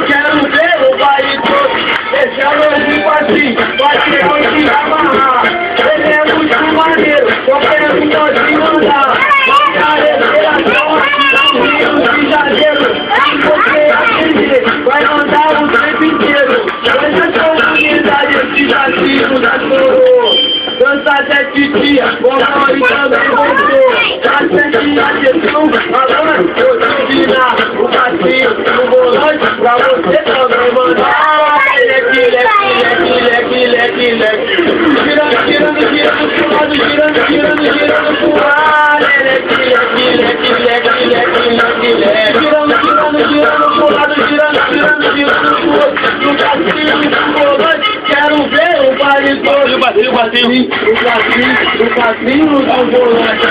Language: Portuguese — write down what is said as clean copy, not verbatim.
Quero ver o baile todo. Esse é o novo assim, vai ter onde amarrar. Ele é muito maneiro, qualquer um pode mandar. Carreiração aqui no Rio de Janeiro. Se você aprender, vai mandar o tempo inteiro. Hoje a comunidade, esse vacilo da coroa. Dança 7 dias, forró e também voltou. Tá 7 na sessão, agora eu te ensinar o passinho do volante pra você também mandar. Girando pro lado, girando pro ar. Girando pro lado, girando pro outro. No passinho do volante, quero ver o baile todo. O passinho do volante. No passinho do volante,